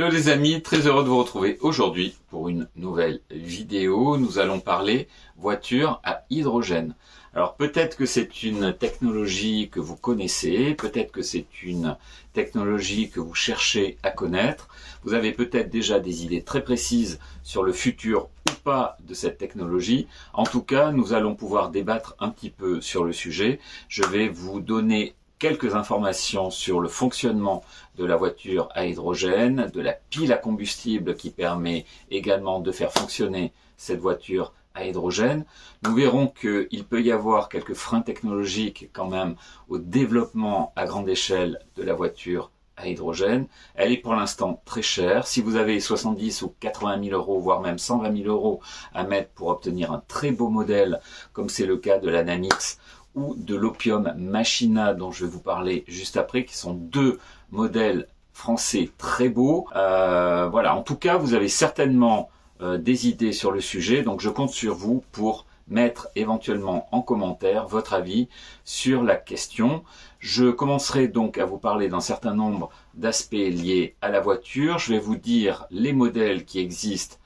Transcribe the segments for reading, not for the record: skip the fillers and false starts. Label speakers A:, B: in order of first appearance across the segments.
A: Hello les amis, très heureux de vous retrouver aujourd'hui pour une nouvelle vidéo. Nous allons parler voiture à hydrogène. Alors peut-être que c'est une technologie que vous connaissez, peut-être que c'est une technologie que vous cherchez à connaître. Vous avez peut-être déjà des idées très précises sur le futur ou pas de cette technologie. En tout cas, nous allons pouvoir débattre un petit peu sur le sujet. Je vais vous donner quelques informations sur le fonctionnement de la voiture à hydrogène, de la pile à combustible qui permet également de faire fonctionner cette voiture à hydrogène. Nous verrons qu'il peut y avoir quelques freins technologiques quand même au développement à grande échelle de la voiture à hydrogène. Elle est pour l'instant très chère. Si vous avez 70 ou 80 000 euros, voire même 120 000 euros à mettre pour obtenir un très beau modèle, comme c'est le cas de la Namix ou de l'Opium Machina dont je vais vous parler juste après, qui sont deux modèles français très beaux. Voilà, en tout cas, vous avez certainement des idées sur le sujet, donc je compte sur vous pour mettre éventuellement en commentaire votre avis sur la question. Je commencerai donc à vous parler d'un certain nombre d'aspects liés à la voiture. Je vais vous dire les modèles qui existent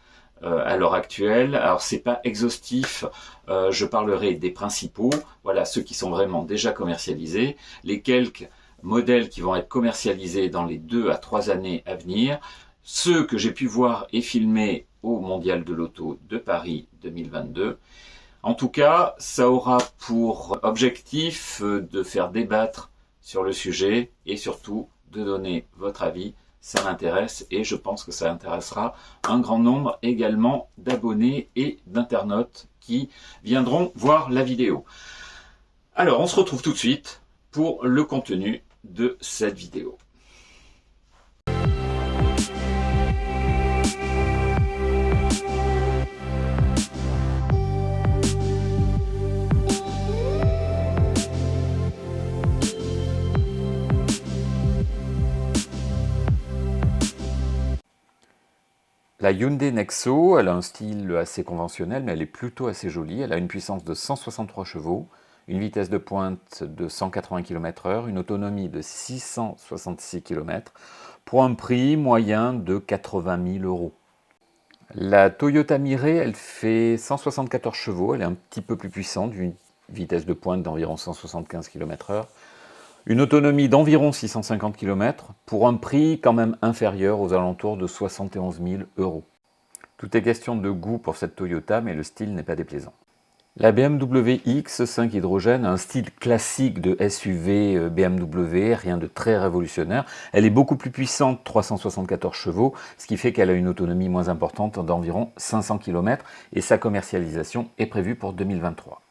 A: à l'heure actuelle. Alors c'est pas exhaustif, je parlerai des principaux, voilà ceux qui sont vraiment déjà commercialisés, les quelques modèles qui vont être commercialisés dans les 2 à 3 années à venir, ceux que j'ai pu voir et filmer au Mondial de l'Auto de Paris 2022. En tout cas, ça aura pour objectif de faire débattre sur le sujet et surtout de donner votre avis. Ça m'intéresse et je pense que ça intéressera un grand nombre également d'abonnés et d'internautes qui viendront voir la vidéo. Alors, on se retrouve tout de suite pour le contenu de cette vidéo. La Hyundai Nexo, elle a un style assez conventionnel, mais elle est plutôt assez jolie. Elle a une puissance de 163 chevaux, une vitesse de pointe de 180 km/h, une autonomie de 666 km, pour un prix moyen de 80 000 euros. La Toyota Mirai, elle fait 174 chevaux, elle est un petit peu plus puissante, une vitesse de pointe d'environ 175 km/h. Une autonomie d'environ 650 km pour un prix quand même inférieur aux alentours de 71 000 euros. Tout est question de goût pour cette Toyota, mais le style n'est pas déplaisant. La BMW X5 hydrogène a un style classique de SUV BMW, rien de très révolutionnaire. Elle est beaucoup plus puissante, 374 chevaux, ce qui fait qu'elle a une autonomie moins importante d'environ 500 km et sa commercialisation est prévue pour 2023.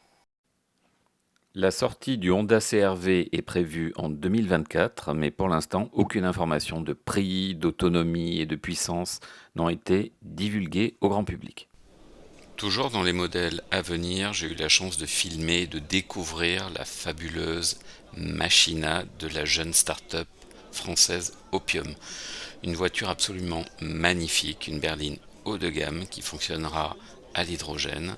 A: La sortie du Honda CR-V est prévue en 2024, mais pour l'instant, aucune information de prix, d'autonomie et de puissance n'ont été divulguées au grand public. Toujours dans les modèles à venir, j'ai eu la chance de filmer et de découvrir la fabuleuse Machina de la jeune start-up française Opium. Une voiture absolument magnifique, une berline haut de gamme qui fonctionnera à l'hydrogène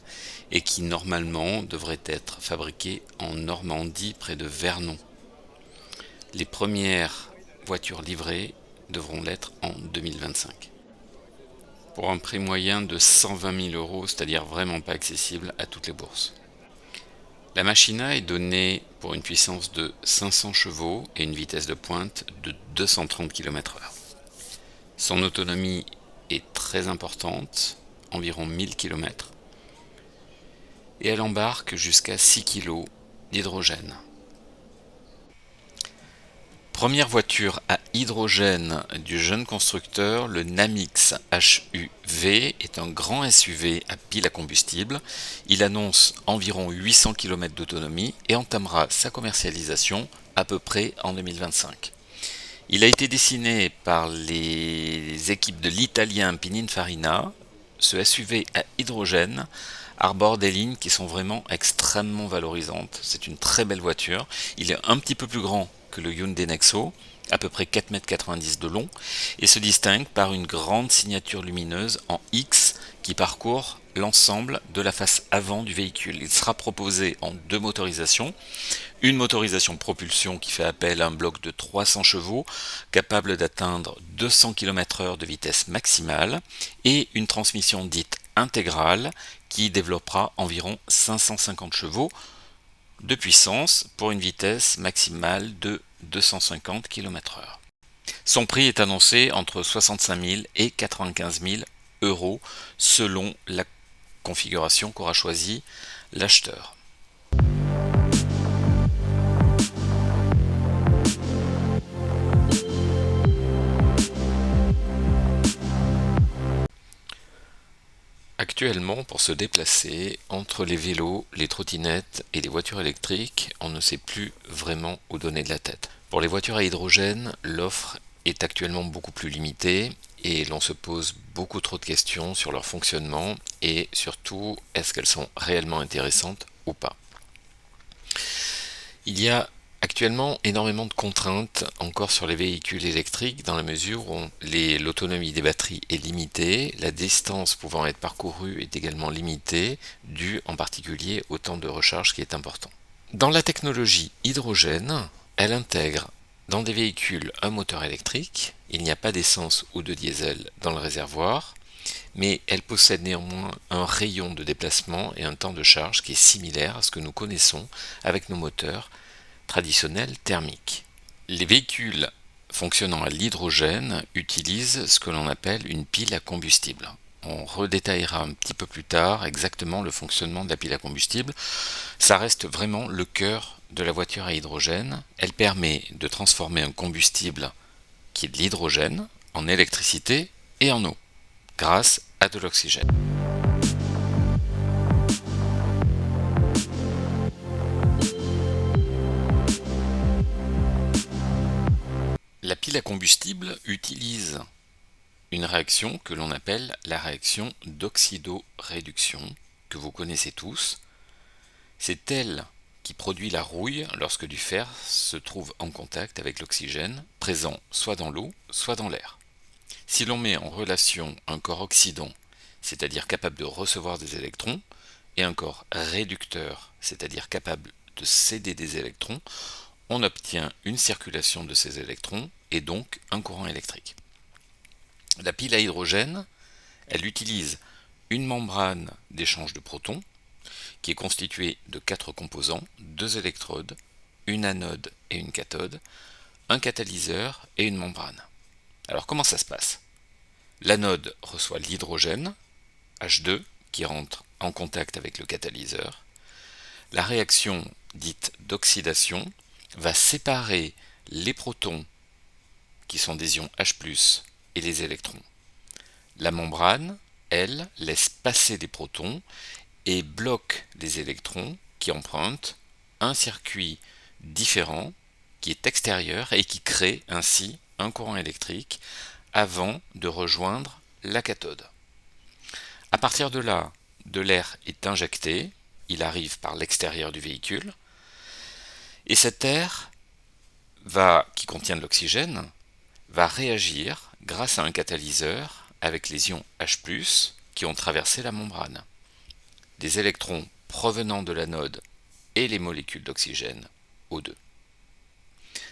A: et qui normalement devrait être fabriquée en Normandie près de Vernon. Les premières voitures livrées devront l'être en 2025. Pour un prix moyen de 120 000 euros, c'est-à-dire vraiment pas accessible à toutes les bourses. La Machina est donnée pour une puissance de 500 chevaux et une vitesse de pointe de 230 km/h. Son autonomie est très importante, environ 1000 km, et elle embarque jusqu'à 6 kg d'hydrogène. Première voiture à hydrogène du jeune constructeur, le Namix HUV est un grand SUV à pile à combustible. Il annonce environ 800 km d'autonomie et entamera sa commercialisation à peu près en 2025. Il a été dessiné par les équipes de l'italien Pininfarina. Ce SUV à hydrogène arbore des lignes qui sont vraiment extrêmement valorisantes. C'est une très belle voiture. Il est un petit peu plus grand que le Hyundai Nexo, à peu près 4,90 m de long, et se distingue par une grande signature lumineuse en X qui parcourt
B: l'ensemble de la face avant du véhicule. Il sera proposé en deux motorisations. Une motorisation propulsion qui fait appel à un bloc de 300 chevaux capable d'atteindre 200 km/h de vitesse maximale et une transmission dite intégrale qui développera environ 550 chevaux de puissance pour une vitesse maximale de 250 km/h. Son prix est annoncé entre 65 000 et 95 000 euros selon la configuration qu'aura choisi l'acheteur. Actuellement, pour se déplacer entre les vélos, les trottinettes et les voitures électriques, on ne sait plus vraiment où donner de la tête. Pour les voitures à hydrogène, l'offre est actuellement beaucoup plus limitée et l'on se pose beaucoup trop de questions sur leur fonctionnement et surtout, est-ce qu'elles sont réellement intéressantes ou pas. Il y a actuellement énormément de contraintes encore sur les véhicules électriques dans la mesure où l'autonomie des batteries est limitée, la distance pouvant être parcourue est également limitée, due en particulier au temps de recharge qui est important. Dans la technologie hydrogène, elle intègre dans des véhicules un moteur électrique, il n'y a pas d'essence ou de diesel dans le réservoir, mais elle possède néanmoins un rayon de déplacement et un temps de charge qui est similaire à ce que nous connaissons avec nos moteurs traditionnels thermiques. Les véhicules fonctionnant à l'hydrogène utilisent ce que l'on appelle une pile à combustible. On redétaillera un petit peu plus tard exactement le fonctionnement de la pile à combustible. Ça reste vraiment le cœur de la voiture à hydrogène. Elle permet de transformer un combustible qui est de l'hydrogène en électricité et en eau, grâce à de l'oxygène. La pile à combustible utilise une réaction que l'on appelle la réaction d'oxydoréduction, que vous connaissez tous. C'est elle qui produit la rouille lorsque du fer se trouve en contact avec l'oxygène, présent soit dans l'eau, soit dans l'air. Si l'on met en relation un corps oxydant, c'est-à-dire capable de recevoir des électrons, et un corps réducteur, c'est-à-dire capable de céder des électrons, on obtient une circulation de ces électrons et donc un courant électrique. La pile à hydrogène, elle utilise une membrane d'échange de protons qui est constituée de 4 composants, 2 électrodes, une anode et une cathode, un catalyseur et une membrane. Alors comment ça se passe? L'anode reçoit l'hydrogène, H2, qui rentre en contact avec le catalyseur. La réaction dite d'oxydation va séparer les protons, qui sont des ions H+, et les électrons. La membrane, elle, laisse passer des protons et bloque les électrons qui empruntent un circuit différent qui est extérieur et qui crée ainsi un courant électrique avant de rejoindre la cathode. À partir de là, de l'air est injecté, il arrive par l'extérieur du véhicule, et cet air qui contient de l'oxygène va réagir grâce à un catalyseur avec les ions H+, qui ont traversé la membrane. Des électrons provenant de l'anode et les molécules d'oxygène, O2.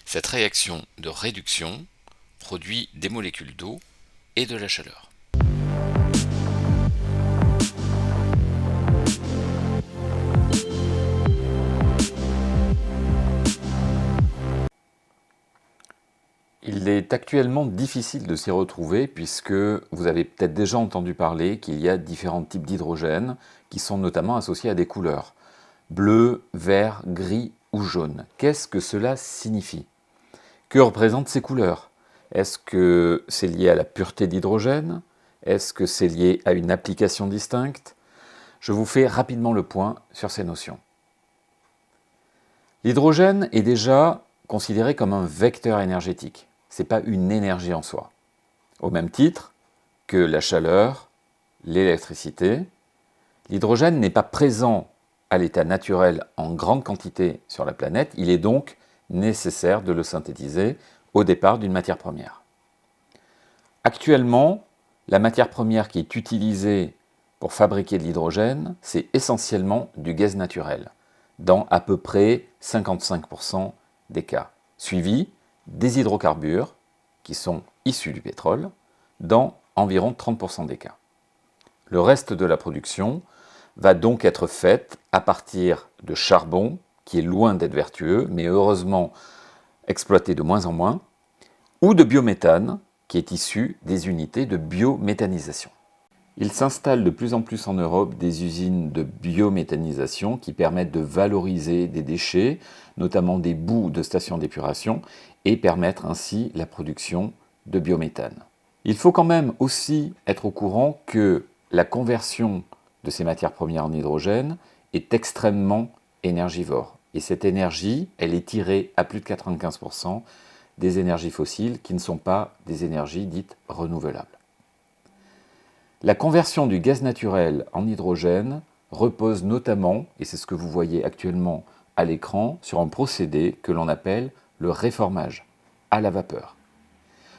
B: Cette réaction de réduction produit des molécules d'eau et de la chaleur.
A: Il est actuellement difficile de s'y retrouver puisque vous avez peut-être déjà entendu parler qu'il y a différents types d'hydrogène qui sont notamment associés à des couleurs. Bleu, vert, gris ou jaune. Qu'est-ce que cela signifie? Que représentent ces couleurs? Est-ce que c'est lié à la pureté d'hydrogène? Est-ce que c'est lié à une application distincte? Je vous fais rapidement le point sur ces notions. L'hydrogène est déjà considéré comme un vecteur énergétique. Ce n'est pas une énergie en soi. Au même titre que la chaleur, l'électricité, l'hydrogène n'est pas présent à l'état naturel en grande quantité sur la planète, il est donc nécessaire de le synthétiser au départ d'une matière première. Actuellement, la matière première qui est utilisée pour fabriquer de l'hydrogène, c'est essentiellement du gaz naturel, dans à peu près 55% des cas, suivi des hydrocarbures, qui sont issus du pétrole, dans environ 30% des cas. Le reste de la production va donc être faite à partir de charbon, qui est loin d'être vertueux, mais heureusement exploité de moins en moins, ou de biométhane, qui est issu des unités de biométhanisation. Il s'installe de plus en plus en Europe des usines de biométhanisation qui permettent de valoriser des déchets, notamment des boues de stations d'épuration, et permettre ainsi la production de biométhane. Il faut quand même aussi être au courant que la conversion de ces matières premières en hydrogène est extrêmement énergivore. Et cette énergie, elle est tirée à plus de 95% des énergies fossiles qui ne sont pas des énergies dites renouvelables. La conversion du gaz naturel en hydrogène repose notamment, et c'est ce que vous voyez actuellement à l'écran, sur un procédé que l'on appelle le réformage à la vapeur.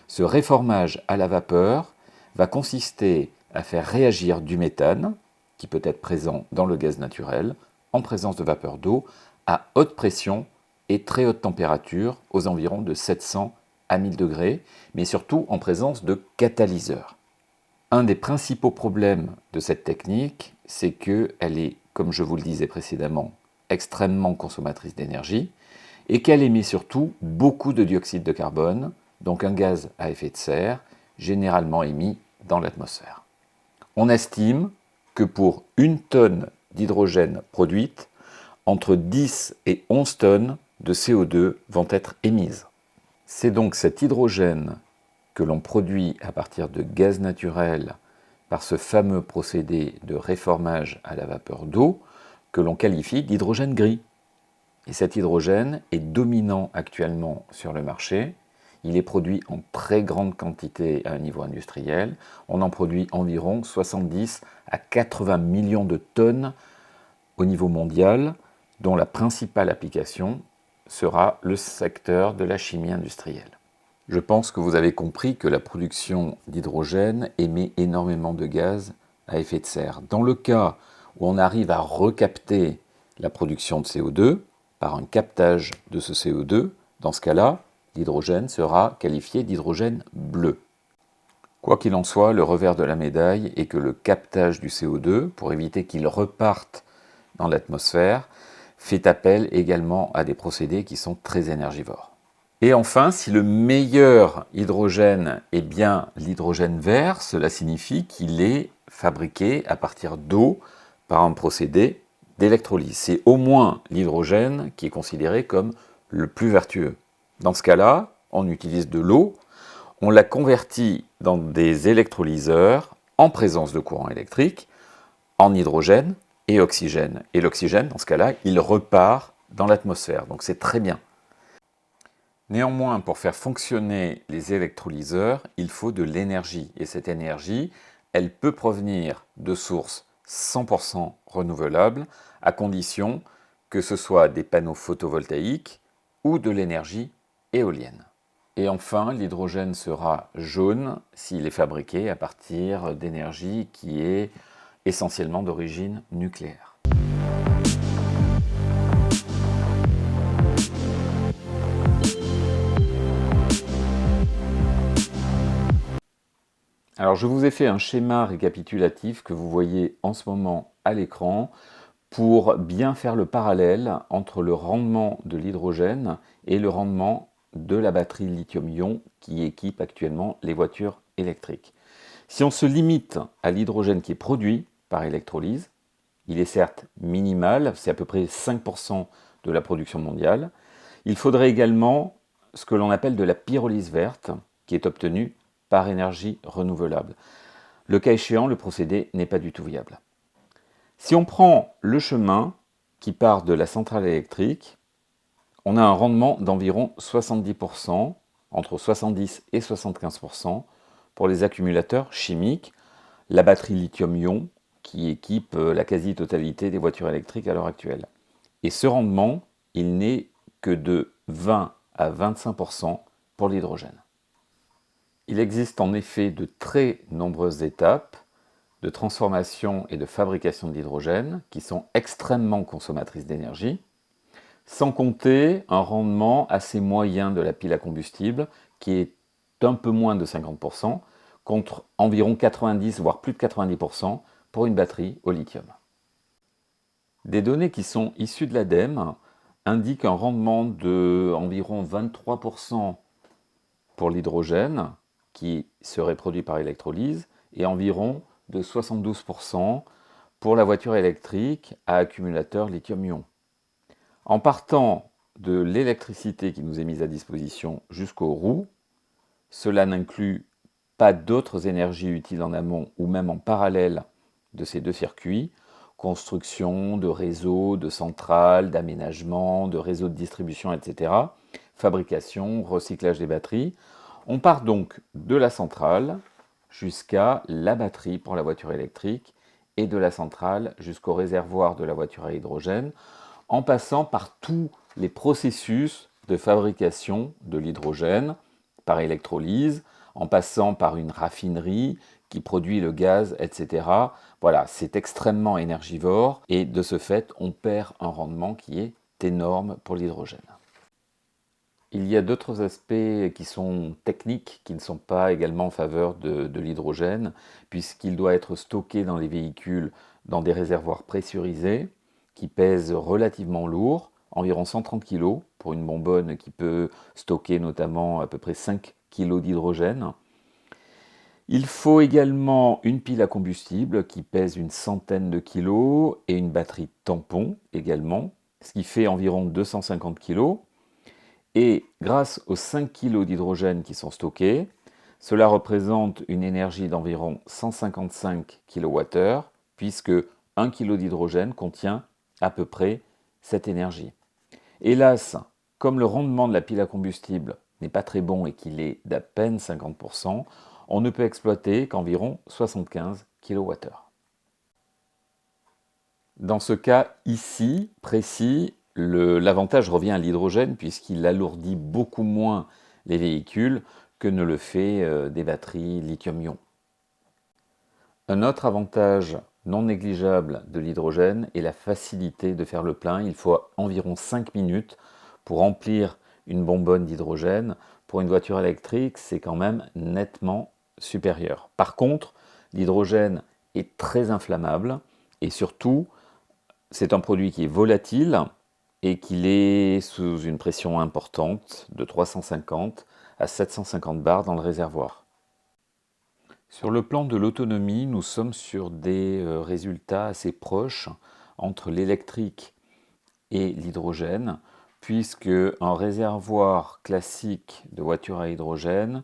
A: Ce réformage à la vapeur va consister à faire réagir du méthane, qui peut être présent dans le gaz naturel, en présence de vapeur d'eau, à haute pression et très haute température, aux environs de 700 à 1000 degrés, mais surtout en présence de catalyseurs. Un des principaux problèmes de cette technique, c'est qu'elle est, comme je vous le disais précédemment, extrêmement consommatrice d'énergie et qu'elle émet surtout beaucoup de dioxyde de carbone, donc un gaz à effet de serre, généralement émis dans l'atmosphère. On estime que pour 1 tonne d'hydrogène produite, entre 10 et 11 tonnes de CO2 vont être émises. C'est donc cet hydrogène que l'on produit à partir de gaz naturel par ce fameux procédé de réformage à la vapeur d'eau que l'on qualifie d'hydrogène gris. Et cet hydrogène est dominant actuellement sur le marché. Il est produit en très grande quantité à un niveau industriel. On en produit environ 70 à 80 millions de tonnes au niveau mondial, dont la principale application sera le secteur de la chimie industrielle. Je pense que vous avez compris que la production d'hydrogène émet énormément de gaz à effet de serre. Dans le cas où on arrive à recapter la production de CO2 par un captage de ce CO2, dans ce cas-là, l'hydrogène sera qualifié d'hydrogène bleu. Quoi qu'il en soit, le revers de la médaille est que le captage du CO2, pour éviter qu'il reparte dans l'atmosphère, fait appel également à des procédés qui sont très énergivores. Et enfin, si le meilleur hydrogène est bien l'hydrogène vert, cela signifie qu'il est fabriqué à partir d'eau par un procédé d'électrolyse. C'est au moins l'hydrogène qui est considéré comme le plus vertueux. Dans ce cas-là, on utilise de l'eau, on la convertit dans des électrolyseurs en présence de courant électrique en hydrogène et oxygène. Et l'oxygène, dans ce cas-là, il repart dans l'atmosphère. Donc c'est très bien. Néanmoins, pour faire fonctionner les électrolyseurs, il faut de l'énergie. Et cette énergie, elle peut provenir de sources 100% renouvelables, à condition que ce soit des panneaux photovoltaïques ou de l'énergie éolienne. Et enfin, l'hydrogène sera jaune s'il est fabriqué à partir d'énergie qui est essentiellement d'origine nucléaire. Alors je vous ai fait un schéma récapitulatif que vous voyez en ce moment à l'écran pour bien faire le parallèle entre le rendement de l'hydrogène et le rendement de la batterie lithium-ion qui équipe actuellement les voitures électriques. Si on se limite à l'hydrogène qui est produit par électrolyse, il est certes minimal, c'est à peu près 5% de la production mondiale. Il faudrait également ce que l'on appelle de la pyrolyse verte qui est obtenue par énergie renouvelable. Le cas échéant, le procédé n'est pas du tout viable. Si on prend le chemin qui part de la centrale électrique, on a un rendement d'environ 70%, entre 70 et 75% pour les accumulateurs chimiques, la batterie lithium-ion qui équipe la quasi-totalité des voitures électriques à l'heure actuelle. Et ce rendement, il n'est que de 20 à 25% pour l'hydrogène. Il existe en effet de très nombreuses étapes de transformation et de fabrication de l'hydrogène qui sont extrêmement consommatrices d'énergie, sans compter un rendement assez moyen de la pile à combustible qui est d'un peu moins de 50% contre environ 90 voire plus de 90% pour une batterie au lithium. Des données qui sont issues de l'ADEME indiquent un rendement de environ 23% pour l'hydrogène qui serait produit par électrolyse et environ de 72% pour la voiture électrique à accumulateur lithium-ion. En partant de l'électricité qui nous est mise à disposition jusqu'aux roues, cela n'inclut pas d'autres énergies utiles en amont ou même en parallèle de ces deux circuits, construction de réseaux, de centrales, d'aménagement, de réseaux de distribution, etc., fabrication, recyclage des batteries. On part donc de la centrale jusqu'à la batterie pour la voiture électrique et de la centrale jusqu'au réservoir de la voiture à hydrogène, en passant par tous les processus de fabrication de l'hydrogène, par électrolyse, en passant par une raffinerie qui produit le gaz, etc. Voilà, c'est extrêmement énergivore et de ce fait, on perd un rendement qui est énorme pour l'hydrogène. Il y a d'autres aspects qui sont techniques, qui ne sont pas également en faveur de l'hydrogène, puisqu'il doit être stocké dans les véhicules dans des réservoirs pressurisés, qui pèsent relativement lourd, environ 130 kg pour une bonbonne qui peut stocker notamment à peu près 5 kg d'hydrogène. Il faut également une pile à combustible qui pèse une centaine de kilos et une batterie tampon également, ce qui fait environ 250 kg. Et grâce aux 5 kg d'hydrogène qui sont stockés, cela représente une énergie d'environ 155 kWh, puisque 1 kg d'hydrogène contient à peu près cette énergie. Hélas, comme le rendement de la pile à combustible n'est pas très bon et qu'il est d'à peine 50%, on ne peut exploiter qu'environ 75 kWh. Dans ce cas ici, précis, l'avantage revient à l'hydrogène puisqu'il alourdit beaucoup moins les véhicules que ne le fait des batteries lithium-ion. Un autre avantage non négligeable de l'hydrogène est la facilité de faire le plein. Il faut environ 5 minutes pour remplir une bonbonne d'hydrogène. Pour une voiture électrique, c'est quand même nettement supérieur. Par contre, l'hydrogène est très inflammable et surtout, c'est un produit qui est volatile et qu'il est sous une pression importante de 350 à 750 bars dans le réservoir. Sur le plan de l'autonomie, nous sommes sur des résultats assez proches entre l'électrique et l'hydrogène, puisque un réservoir classique de voiture à hydrogène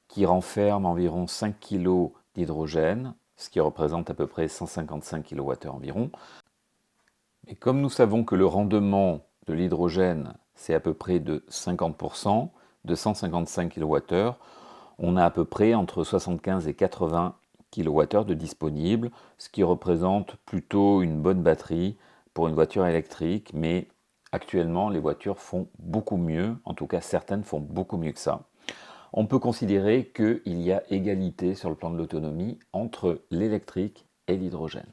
A: qui renferme environ 5 kg d'hydrogène, ce qui représente à peu près 155 kWh environ. Et comme nous savons que le rendement de l'hydrogène, c'est à peu près de 50%, de 155 kWh, on a à peu près entre 75 et 80 kWh de disponible, ce qui représente plutôt une bonne batterie pour une voiture électrique, mais actuellement les voitures font beaucoup mieux, en tout cas certaines font beaucoup mieux que ça. On peut considérer qu'il y a égalité sur le plan de l'autonomie entre l'électrique et l'hydrogène.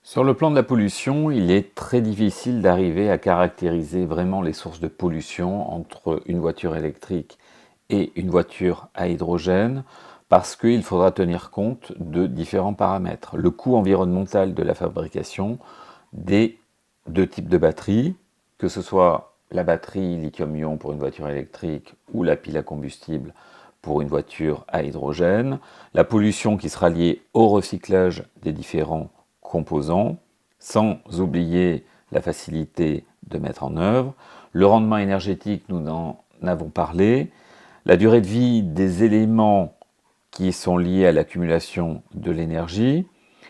A: Sur le plan de la pollution, il est très difficile d'arriver à caractériser vraiment les sources de pollution entre une voiture électrique et une voiture à hydrogène parce qu'il faudra tenir compte de différents paramètres. Le coût environnemental de la fabrication des deux types de batteries, que ce soit la batterie lithium-ion pour une voiture électrique ou la pile à combustible pour une voiture à hydrogène, la pollution qui sera liée au recyclage des différents composants, sans oublier la facilité de mettre en œuvre, le rendement énergétique, nous en avons parlé, la durée de vie des éléments qui sont liés à l'accumulation de l'énergie,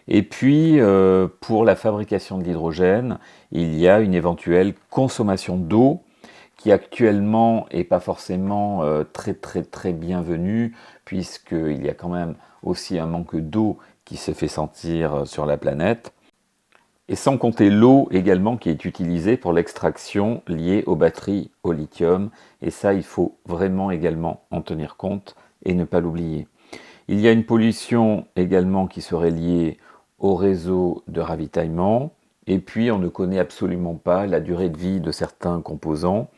A: et puis pour la fabrication de l'hydrogène, il y a une éventuelle consommation d'eau qui actuellement n'est pas forcément très bienvenue, puisqu'il y a quand même aussi un manque d'eau qui se fait sentir sur la planète. Et sans compter l'eau également qui est utilisée pour l'extraction liée aux batteries au lithium. Et ça, il faut vraiment également en tenir compte et ne pas l'oublier. Il y a une pollution également qui serait liée au réseau de ravitaillement. Et puis, on ne connaît absolument pas la durée de vie de certains composants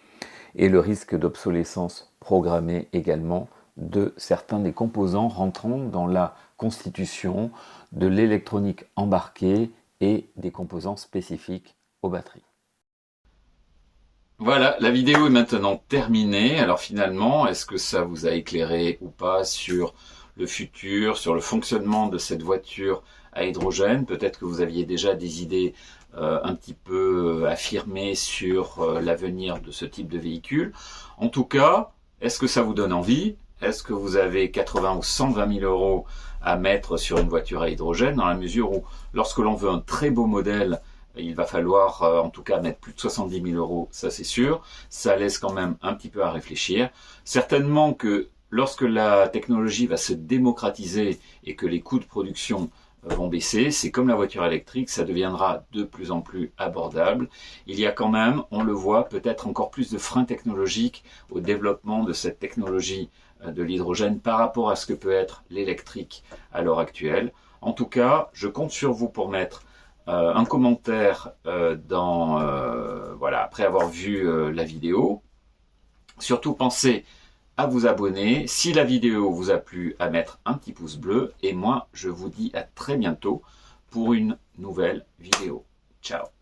A: et le risque d'obsolescence programmée également de certains des composants rentrant dans la constitution de l'électronique embarquée et des composants spécifiques aux batteries. Voilà, la vidéo est maintenant terminée. Alors finalement, est-ce que ça vous a éclairé ou pas sur le futur, sur le fonctionnement de cette voiture à hydrogène? Peut-être que vous aviez déjà des idées un petit peu affirmées sur l'avenir de ce type de véhicule. En tout cas, est-ce que ça vous donne envie? Est-ce que vous avez 80 ou 120 000 euros à mettre sur une voiture à hydrogène, dans la mesure où lorsque l'on veut un très beau modèle, il va falloir en tout cas mettre plus de 70 000 euros, ça c'est sûr. Ça laisse quand même un petit peu à réfléchir. Certainement que lorsque la technologie va se démocratiser et que les coûts de production vont baisser, c'est comme la voiture électrique, ça deviendra de plus en plus abordable. Il y a quand même, on le voit, peut-être encore plus de freins technologiques au développement de cette technologie de l'hydrogène par rapport à ce que peut être l'électrique à l'heure actuelle. En tout cas, je compte sur vous pour mettre un commentaire voilà, après avoir vu la vidéo. Surtout pensez à vous abonner. Si la vidéo vous a plu, à mettre un petit pouce bleu. Et moi, je vous dis à très bientôt pour une nouvelle vidéo. Ciao!